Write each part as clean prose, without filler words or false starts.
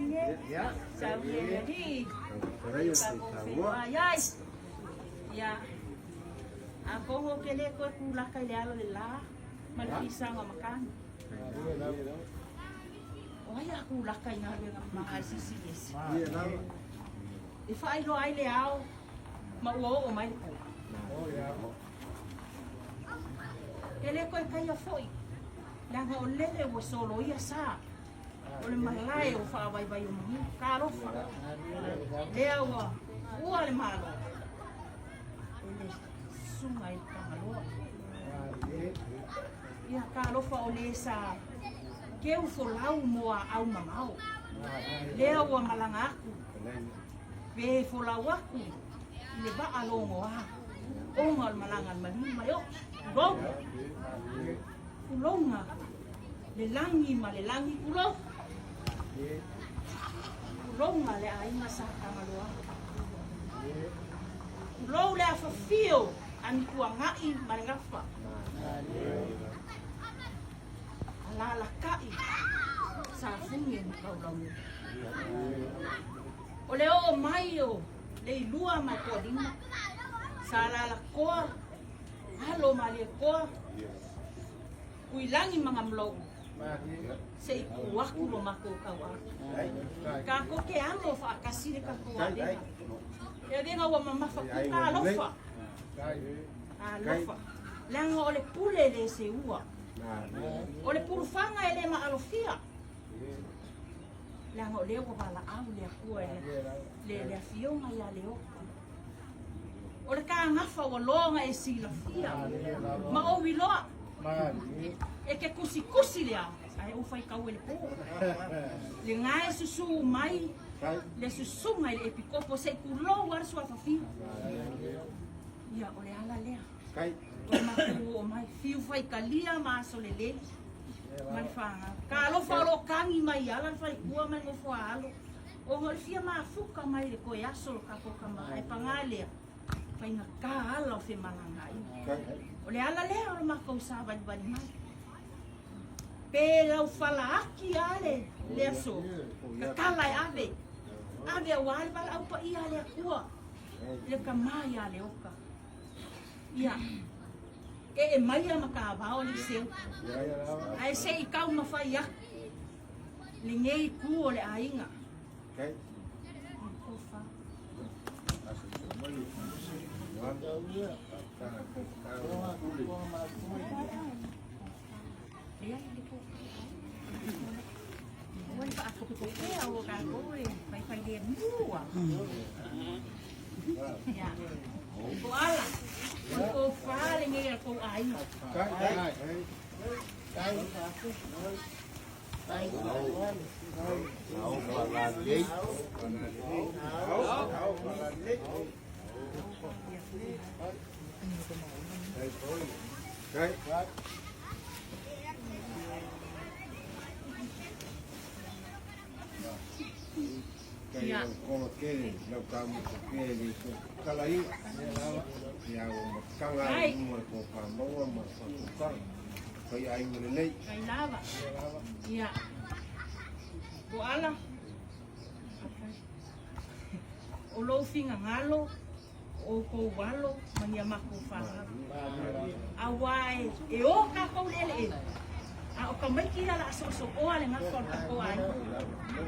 Ya. Sabi niya di. Karayo si Tawa. Ayay. Ya. Ako ho kele ko kula kay lalo nila. Malpisa nga makan. O ay ako lakay nga ng mga sisigis. If I lo ay liao, mauo o may po. Kele ko kaya foi. Lang ho lele wo solo ya sa. Ole malay o fa bay bay mo. Karo fa. Lewa. Uale malo. Ele sumay pangalo. Ya karo fa ole sa keu folau moa au mamau. Lewa malangaku. Ve folau aku. Le ba alongo a. Ongal malangan mali mayo. Go. Kulonga. Le langi kulong. Kulonga le ai masaka malua. Kulong le afafio ani kuangai malangafa. Ala kai. Sa fungin kau lamu. Ole o maio le lua mai kodinga. Sa la koa. Halo mali koa. Kuilangi mga mlog. Sa ikuwaku lo mako kawa. Kako ke amo fa kasire ka kuwa de. Ya de nga wa mama fa ka alofa. Alofa. Lang ole pule le se ua. Ole puru fanga ele ma alofia. Lang ole ko bala au le kuwa le fionga ya le o. Ole ka ngafa wa longa e silafia. Ma o wiloa. E ke kusi lea, ai o fai kau ele po. Le ngai susu mai, le susu ngai le epikopo se kulo war sua fafi. Ia ole ala lea. O maku o mai fiu fai kalia ma so le. Mai fanga. Ka lo fa lo kangi mai ala fai kua mai mo fo alo. O ngol fia ma fuka mai le ko yaso ka ko kama ai pangale. Fai na ka ala o fe malangai. Ole ala lea o mako sa bali mai. Pero fala aqui ale leso. Kala ave. Ave wal bal au pa ia le kua. Le kamai ale oka. Ia. E mai maka ba o le seu. Ai se I kau ma fai ya. Le ngei ku o le ainga. Okay. Kofa. Ôi, bà phục vụ keo cả cô phải điền mua. Dạ. Cô á là cô phá lên nghe là cô ai mà. Cái. Hậu còn là gì? Hậu còn là gì? Cái. Kaya ko ke lau ka mo ke ni ko kalai ya o kanga mo ko pa mo mo ko ka kaya ai mo le Kay lava. Iya. Ko ala. O lo finga ngalo o ko walo mania mako fa. Awai e o ka ko lele. A o ka mai ki ala so o ale nga ko ko ai.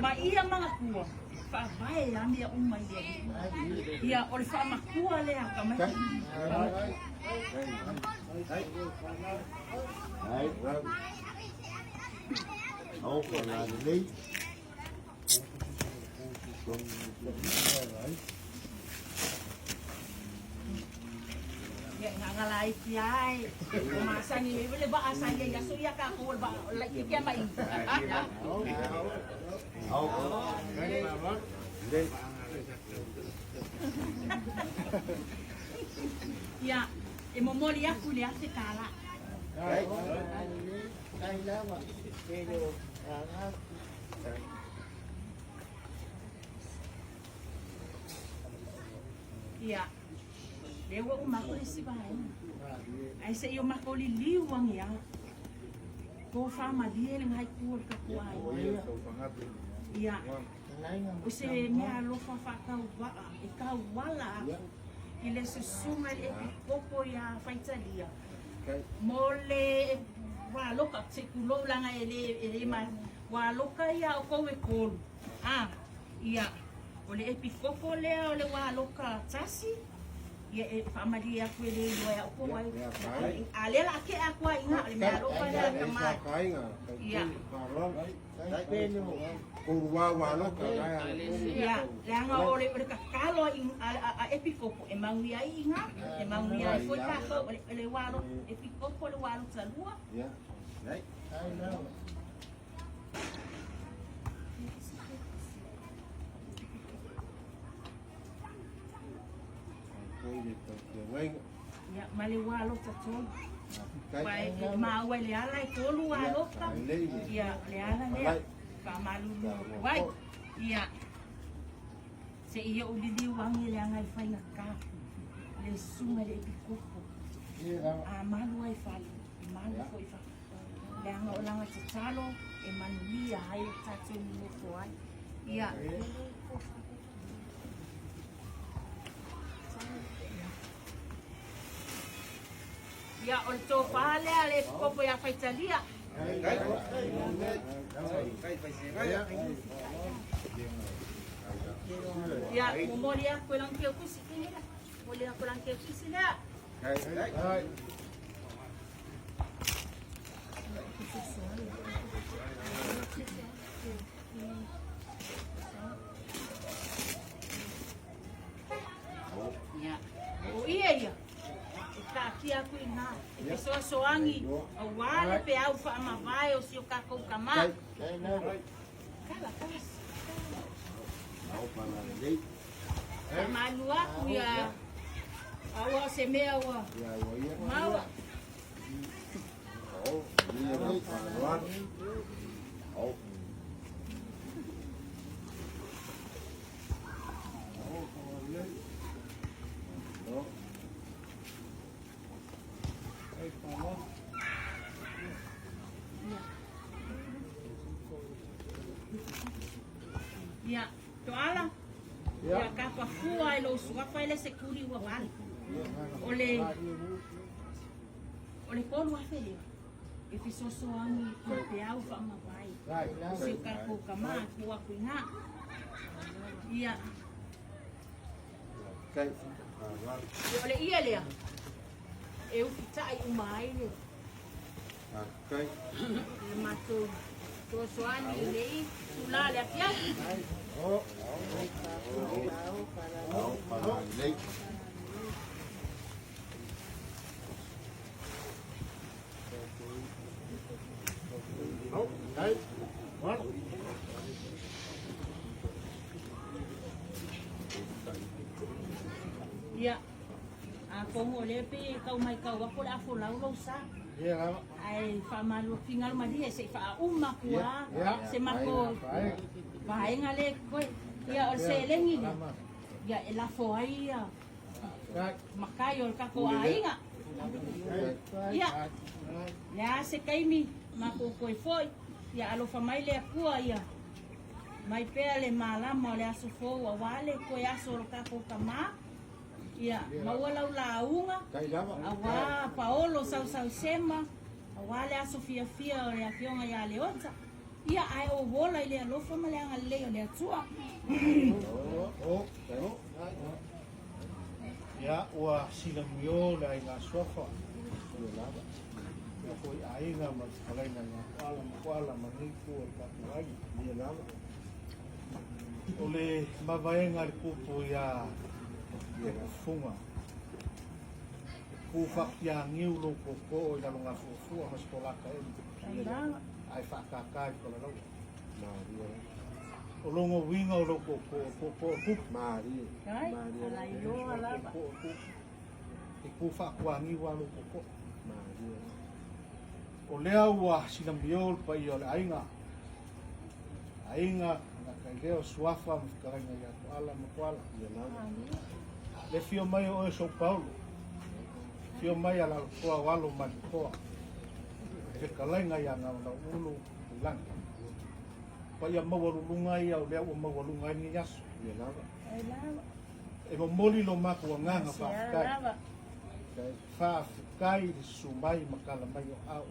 Ma ia mga kuwa. Fa vai a mia uma ia. Ia o le fa makua le a ka mai. Ai. Hậu còn là gì? Ya ngalai kiai. Masa ni boleh ba asal ya suya ka ko ba lagi ke mai. Hậu. Đây. Ya, e momoli aku le ate kala. Đấy. Đây đó mà cái điều Ya. Dewa umako le sibahay. Ay sa iyo makoli liwang ya. Ko fa madie lang hay kuwal ka kuway. Ya. o se mea alofa whakauwaa, e kauwala aku, i le susunga le epipopo ia whaitalia. Mo le waloka, se kuloulanga e le ma waloka ia o kou e kolu. Ia, o le epipopo lea o le waloka tasi, ia e whamari aku e le iloa e opo wai. A le la ke aku a inga, le mea loka lea kamai. Ia. Kurua waloka ia, le anga o le kakalo a epipopo e maungi ai inga, e maungi ai foi kako, le walo epipopo le walo talua. Ia. Nei. Ia, ma le walo tatolu. Pai ma ua le ala e tolu walo ka. Ia, le ala lea. Ka malulu wai. Ia. Se ia ulili wangi le anga i whainga ka. Le sunga le epipopo. A malu ai whali. Malu foi whali. Le anga o langa tatalo e manuia hai o tatu ni moko ai. Ia. Ia, o le tō whaalea le popo ia whaitalia. Ia, mo mori a koe lang keo kusi kinera. Mori a koe lang keo kusi lea. Ia, o ia. Kia kui nga, e pe soa soangi, a wale pe au wha amawai o si o kako kama. Kala, kas. Ka manu aku ia, awa se mea wa, maua. Ia, toala. Ia ka pafua e lo suafa ele se kuri ua wale. Ole kolu a fele. E fisoso angi ko pe au fa mawai. Se ka ko kama ko a kuinga. Ia. Ole ia lea. E ufitai umai le. Le mato. Soani lei sulla le piatti. Ia. A kongo le pe kau mai kau wa ko la fo la lo sa. Ai fa malu fingal mari se fa umma kua se mako vai ngale koi ia o se lengi ia ela fo ai ia makai o ka ko ai nga ia ya se kaimi mako koi foi ia alo fa mai le kua ia mai pele malama le aso fo wa wale ko ia so ka ko kama ia mawala launga awa paolo sau sema wale a Sofia fia o le afionga ia leota. Ia ai o wola ile alofa ma le anga leo le atua. Ia ua sila mio le ai ngā sofa. Ia koi ainga ma kalaina ngā kuala ma niku o kapuai. Ia lava. O le mawaenga le kupu ia funga. Ku whakpia ngiu lo koko o i nalonga fufua mas kolaka e. Ai whakakai kola rau. O longo winga o lo koko o koko o kup. Kai, ala iloa lava. I ku whakua ngiu a lo koko. O lea ua sinambiol pa i o le ainga. Ainga na kai leo suafa mifikainga i atu ala makuala. Le fio mai o e São Paulo. Fio mai ala koa walo mani koa. Ke kalainga ia ngau na ulu langi. pa ia mawalulunga ia o lea ua mawalunga ni yaso. Ia lava. Ai lava. E mamoli lo maku anganga Sea whaafikai. lava. Whaafikai le sumai makala mai o au.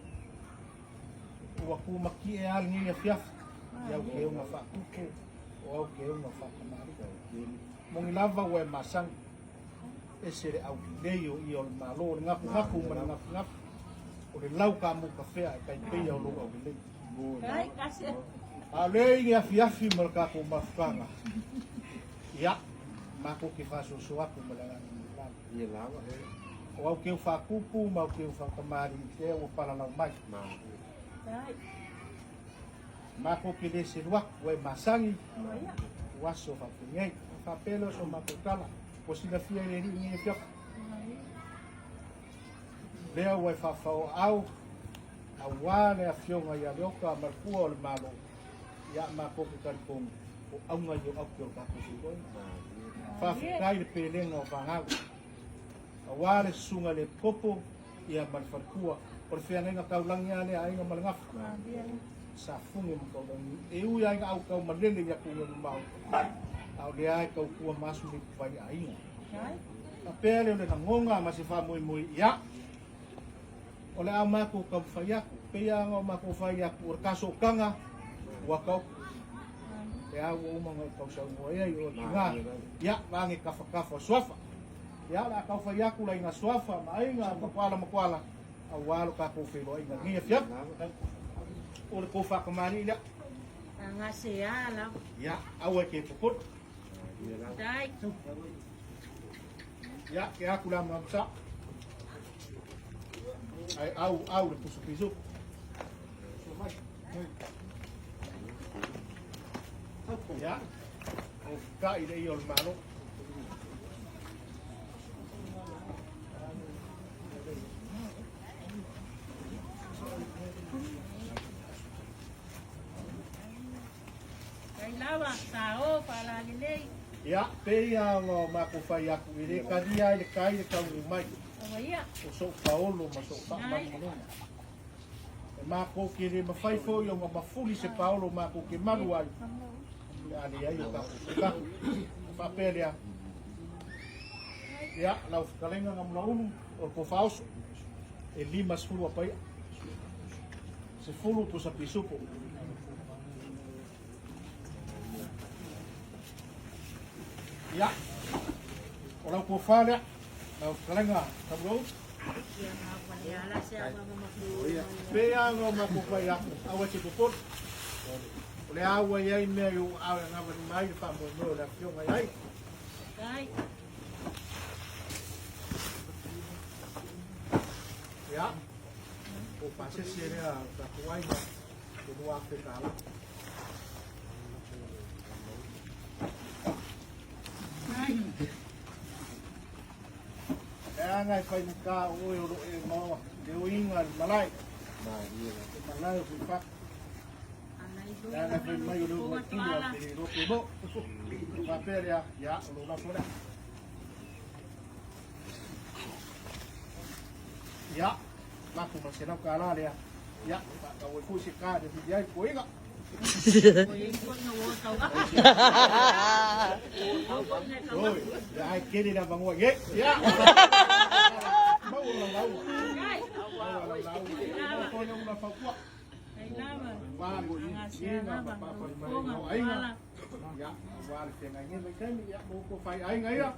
Ua ku maki e alingi ia fiafi. Iau ke unga whaakuke. O au ke unga whaakamari. Mongi lava ua e masangi. E sere au nei o i o le malo. O le ngapu ma le ngapu. O le lau ka mu ka whea e kai peia o lunga o le lei. Ai, kasi. A lei ia fiafi ma le kako mafukanga. Ia. Mako ke whasoso aku ma le ngana. Ia lava. O au keu whakupu, mau keu whakamari te o paralau mai. Ai. Mako ke le se ruaku, e masangi, Maia. waso whapungei, whapelo so mako tala, o sina fia e ringi e fiaku. Lea ua e whawhao au, a wane a fionga ia leoka, markua o le malo, ia mako ke karipongu, o aunga i o au keo kako si goi. Whawhikai le pelenga o whangau. A wale sunga le popo, ia malfarkua, o le whianenga kaulangi ale a inga malangafu. Sa funge mo kaulangi. E ui ainga au kau malele ia kua ni mau. Au le ai kau kua masu le kuwai a inga. Ai. A pele o le nangonga ma se wha mui mui ia. O le au mako kau whaiaku. Pea anga o mako whaiaku o kaso kanga. Ua kau. E au o umanga kau sa umua ea i o tinga. Ia, wange kafa kafa swafa. Ia la kau whaiaku la inga swafa. Ma inga makwala. Au walo ka kou whelo inga. Ngia fiap. O le kou whakamani ia. Nga sea lava. Ia, au e ke puput. Dai. Ia, ke aku la mamsa. Ai au le pusu pisu. Ia. O ka i le i o le malo. Ai lava. Sao pala lelei. Ia, peia ngo mako whai aku i le karia i le kai le kau mai. Maia. O so paolo ma so pa manunga. E mako ke le mawhai fo i o mafuli se paolo mako ke maru ai. Ali ai o ka. Whapelea. Ia, lau whakalenga nga muna unu o ko whaoso. E lima sfulu apai. Se fulu po sa pisupo. Ia. O lau ko whalea. Lau whakalenga tamurou. Ia nga paleala sea mama mafu. Pea ngo mako whai aku. Awa te popot. O le awa iai mea i o awa ngawa ni mai. Wha mo no le fionga iai. Dai. Ia. O pasesi rea ka kuai na. Ke nua te kala. E anga i whai muka oe o e maua. Te o inga ni malai. Te malai o kui whak. E anga i whai mai o leo mai tūra te roke mo. Whaperea. Ia, o lo rafora. Ia. Mako ma se nau ka ala lea. Ia. Ka oi kui se ka de vidi ai ko inga. Oi. Ia ai kere na mangua. Ia. Ia. Mau o lau. Mau o lau. Ko na una whakua. Wāgo i ina papa i mai no ainga. Ia, wāre te ngai ngai kemi ia mo whai ainga ia.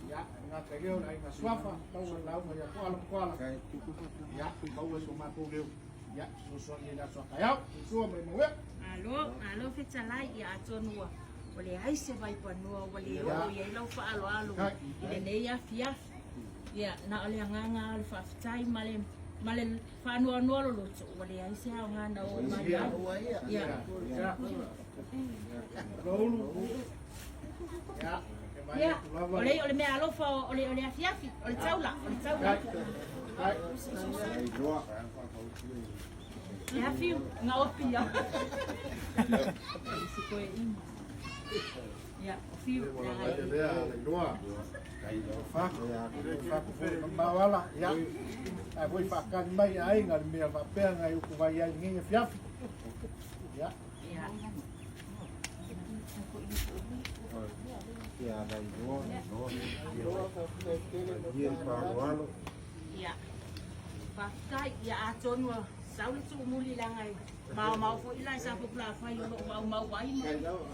Ia, ngā te leo na inga swafa, tau na lau mai a koala. Ia, tau e so mātou leo. Ia, so ni na so kai au, so mai mo ia. Alo fetalai ia atonua. O le ai se vai panua o le o ia lau whaalo. Ile nei a fiafi. Ia, na ole nganga le whaafitai male whanua noa lo loto. O le ai se hao ngana o mari. Ia. Rolu. Ia. Ia, ole mea alofa o le afiafi, o le taula. Le afiu, ngā opi ia. Si koe ima. Ia, ofiu. Lea, loa. Whaku where mawala. Ia. Ai voi whakani mai a inga mea whapea ngai uku vai ai nginga fiafi. Ia. Ia. que ada igual, no, y el paruano, Ia. Pakai ia aton wa sauli tu muli langai. Mau fo ila sa fo pla fa yo mau wai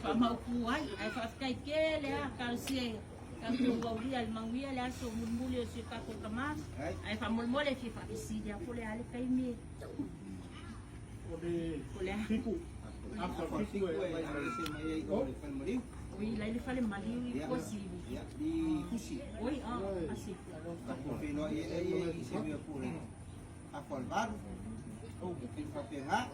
fa mau kuai ai fa kai ke le ka sie ka tu go dia mang wi le so muli si ka ko kama ai fa mol mole fi fa si dia ko le ale kai mi. Ko le Piku. Apa piku wi lai le fa le mali ko si. Di kusi. Oi asik. Aku fino ye se me ocurre. A folbar. O que tem para pegar.